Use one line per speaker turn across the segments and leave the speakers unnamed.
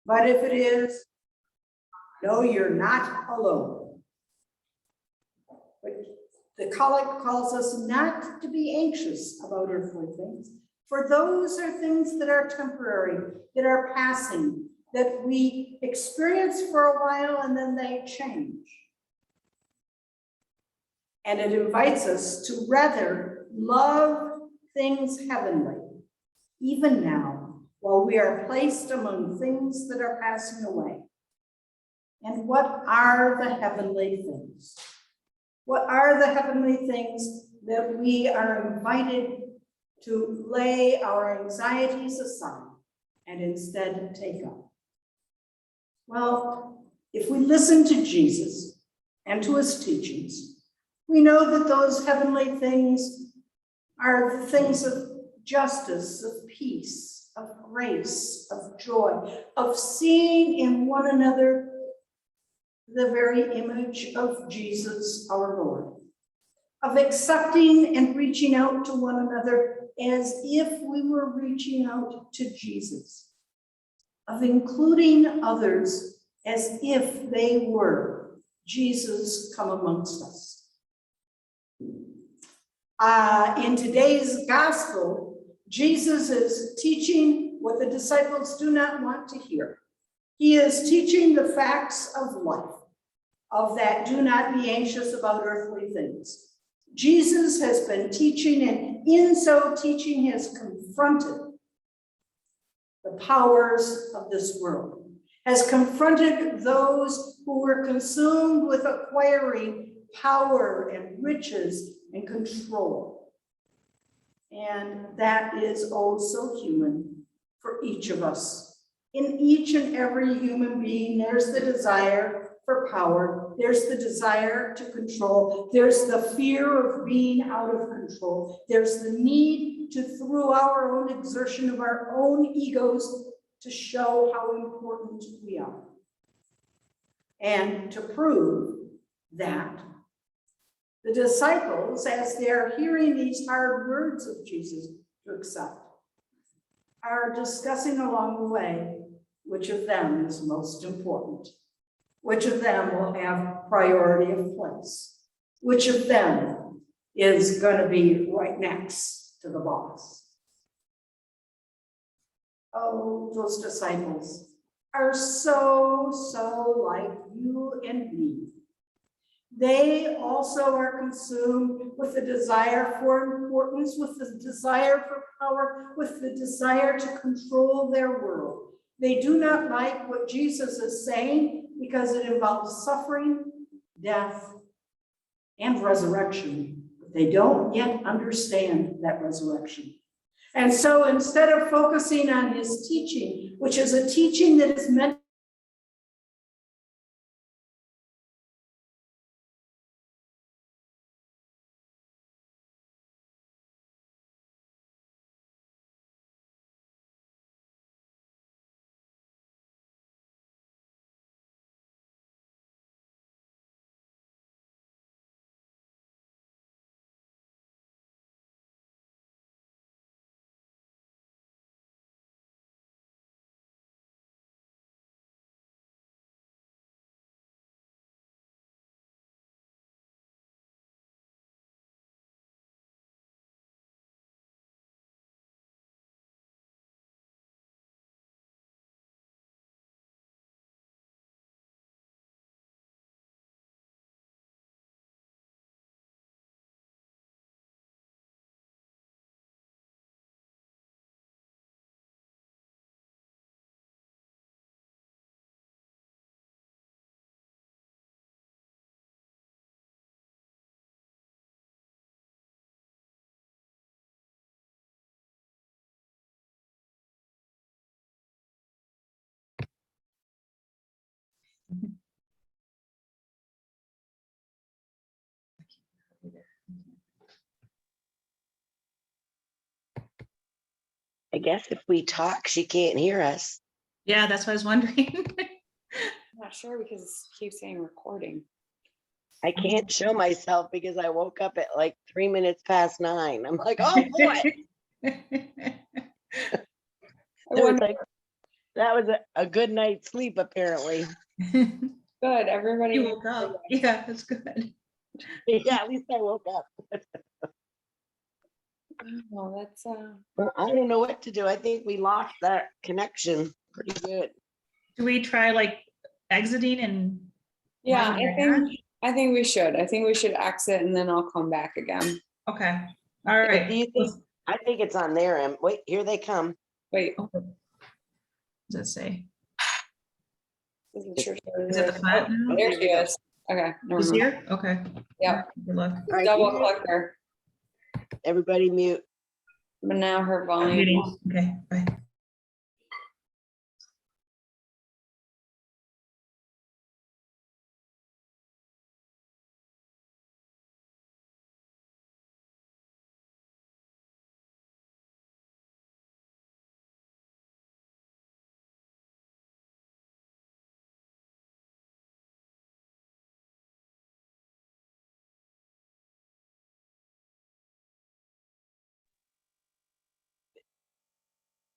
But if it is, no, you're not alone. But the collect calls us not to be anxious about earthly things, for those are things that are temporary, that are passing, that we experience for a while and then they change. And it invites us to rather love things heavenly, even now, while we are placed among things that are passing away. And what are the heavenly things? What are the heavenly things that we are invited to lay our anxieties aside and instead take up? Well, if we listen to Jesus and to his teachings, we know that those heavenly things are the things of justice, of peace, of grace, of joy, of seeing in one another the very image of Jesus, our Lord, of accepting and reaching out to one another as if we were reaching out to Jesus, of including others as if they were Jesus come amongst us. In today's gospel, Jesus is teaching what the disciples do not want to hear. He is teaching the facts of life, of that do not be anxious about earthly things. Jesus has been teaching, and in so teaching has confronted the powers of this world, has confronted those who were consumed with acquiring power and riches and control. And that is oh so human for each of us. In each and every human being, there's the desire for power, there's the desire to control, there's the fear of being out of control, there's the need to, through our own exertion of our own egos, to show how important we are. And to prove that the disciples, as they're hearing these hard words of Jesus to accept, are discussing along the way which of them is most important, which of them will have priority of place, which of them is going to be right next to the boss. Oh, those disciples are so like you and me. They also are consumed with the desire for importance, with the desire for power, with the desire to control their world. They do not like what Jesus is saying because it involves suffering, death, and resurrection. But they don't yet understand that resurrection. And so instead of focusing on his teaching, which is a teaching that is meant
I guess if we talk, she can't hear us.
Yeah, that's what I was wondering.
I'm not sure because it keeps saying recording.
I can't show myself because I woke up at like 3 minutes past 9. I'm like, oh boy. There That was a good night's sleep, apparently.
Good, everybody.
You woke up. Yeah, that's good.
Yeah, at least I woke up.
Oh, that's
Well, I don't know what to do. I think we lost that connection pretty good.
Do we try like exiting and?
yeah,
running back?
I think we should. I think we should exit and then I'll come back again.
Okay, all
Do
right.
you think? I think it's on their end. Wait, here they come.
Wait,
What does it say?
isn't sure.
Is it the front now?
There she is. Okay, never
Is
mind.
here? Okay.
Yeah.
Good luck.
All right,
Double
mute.
click her,
Everybody mute.
but now her
I'm
volume.
muting. Okay, bye.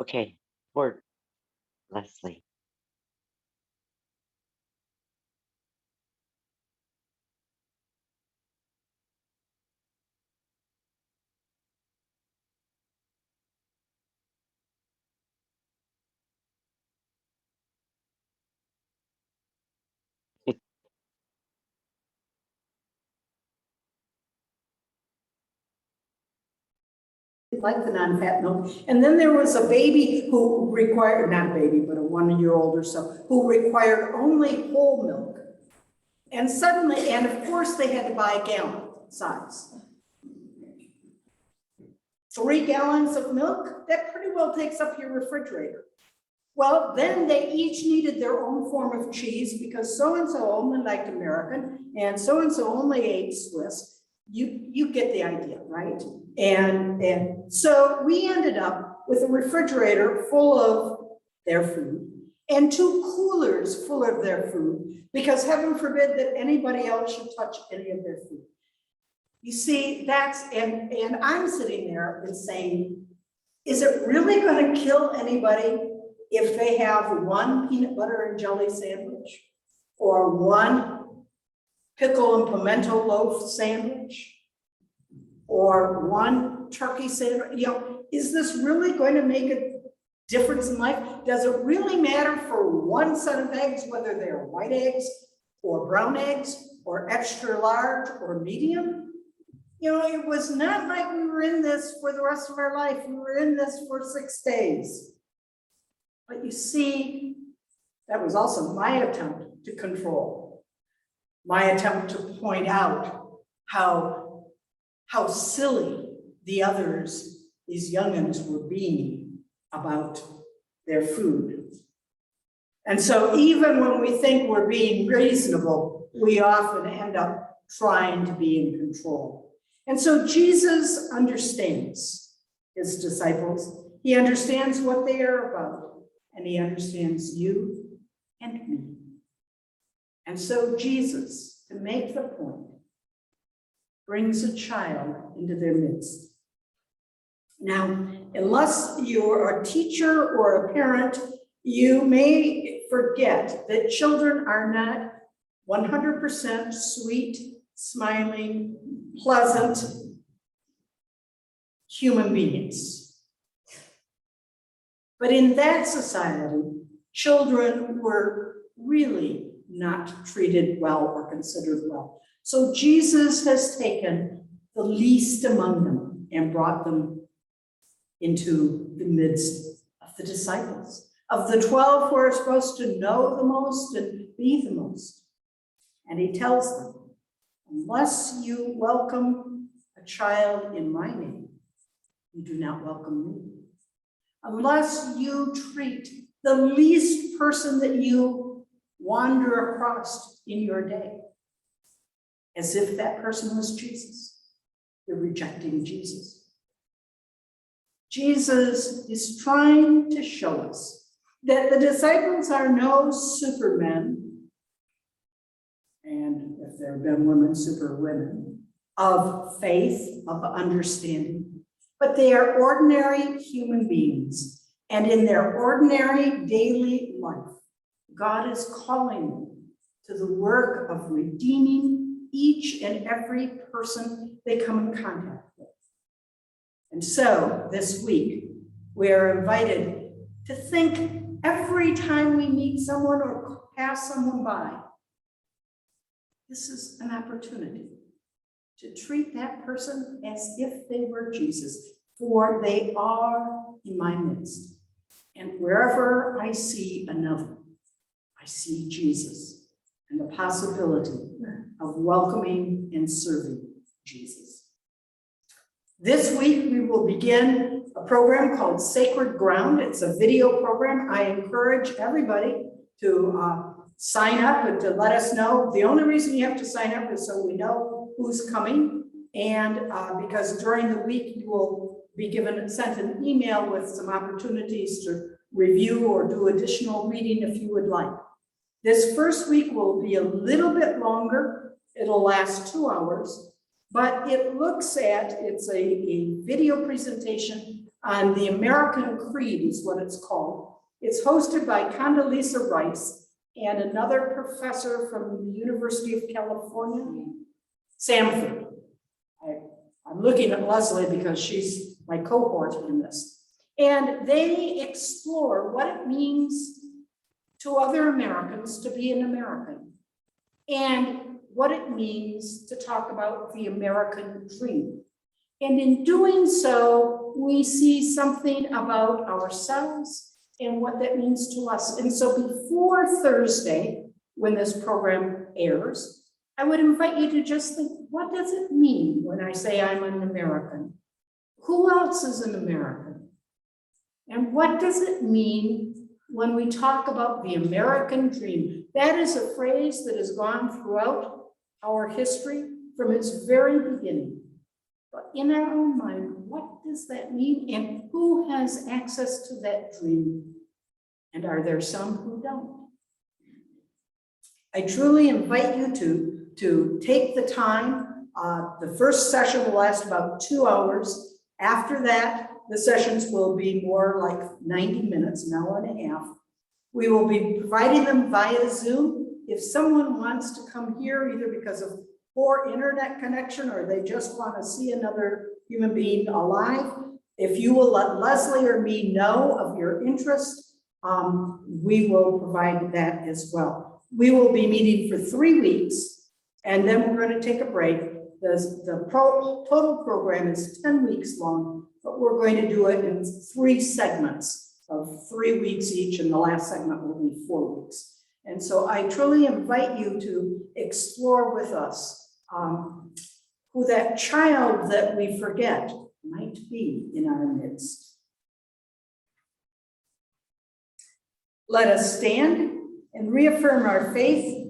Okay, for Leslie.
Like the non-fat milk. And then there was a baby who required, not a baby, but a 1-year-old or so, who required only whole milk. And suddenly, and of course they had to buy a gallon size. 3 gallons of milk, that pretty well takes up your refrigerator. Well, then they each needed their own form of cheese because so-and-so only liked American and so-and-so only ate Swiss. You get the idea, right? And so we ended up with a refrigerator full of their food and 2 coolers full of their food, because heaven forbid that anybody else should touch any of their food. You see, and I'm sitting there and saying, is it really going to kill anybody if they have 1 peanut butter and jelly sandwich or 1 pickle and pimento loaf sandwich or 1 turkey sandwich? You know, is this really going to make a difference in life? Does it really matter for 1 set of eggs, whether they're white eggs or brown eggs or extra large or medium? You know, it was not like we were in this for the rest of our life. We were in this for 6 days. But you see, that was also my attempt to control, my attempt to point out how silly the others, these youngins, were being about their food. And so even when we think we're being reasonable, we often end up trying to be in control. And so Jesus understands his disciples. He understands what they are about, and he understands you and me. And so Jesus, to make the point, brings a child into their midst. Now, unless you're a teacher or a parent, you may forget that children are not 100% sweet, smiling, pleasant human beings. But in that society, children were really not treated well or considered well. So Jesus has taken the least among them and brought them into the midst of the disciples, of the 12 who are supposed to know the most and be the most. And he tells them, unless you welcome a child in my name, you do not welcome me. Unless you treat the least person that you wander across in your day as if that person was Jesus, you're rejecting Jesus. Jesus is trying to show us that the disciples are no supermen, and if there have been women, super women, of faith, of understanding, but they are ordinary human beings. And in their ordinary daily life, God is calling them to the work of redeeming each and every person they come in contact with. And so this week, we are invited to think every time we meet someone or pass someone by, this is an opportunity to treat that person as if they were Jesus, for they are in my midst. And wherever I see another, I see Jesus and the possibility of welcoming and serving Jesus. This week, we will begin a program called Sacred Ground. It's a video program. I encourage everybody to sign up and to let us know. The only reason you have to sign up is so we know who's coming. And because during the week, you will be sent an email with some opportunities to review or do additional reading if you would like. This first week will be a little bit longer. It'll last 2 hours, but it's a video presentation on the American Creed is what it's called. It's hosted by Condoleezza Rice and another professor from the University of California, Samford. I'm looking at Leslie because she's my cohort in this. And they explore what it means to other Americans to be an American and what it means to talk about the American dream. And in doing so, we see something about ourselves and what that means to us. And so before Thursday, when this program airs, I would invite you to just think, what does it mean when I say I'm an American? Who else is an American? And what does it mean when we talk about the American dream? That is a phrase that has gone throughout our history from its very beginning. But in our own mind, what does that mean? And who has access to that dream? And are there some who don't? I truly invite you to take the time. The first session will last about 2 hours. After that, the sessions will be more like 90 minutes, an hour and a half. We will be providing them via Zoom. If someone wants to come here, either because of poor internet connection or they just want to see another human being alive, if you will let Leslie or me know of your interest, we will provide that as well. We will be meeting for 3 weeks, and then we're going to take a break. The total program is 10 weeks long, but we're going to do it in 3 segments of 3 weeks each, and the last segment will be 4 weeks. And so I truly invite you to explore with us who that child that we forget might be in our midst. Let us stand and reaffirm our faith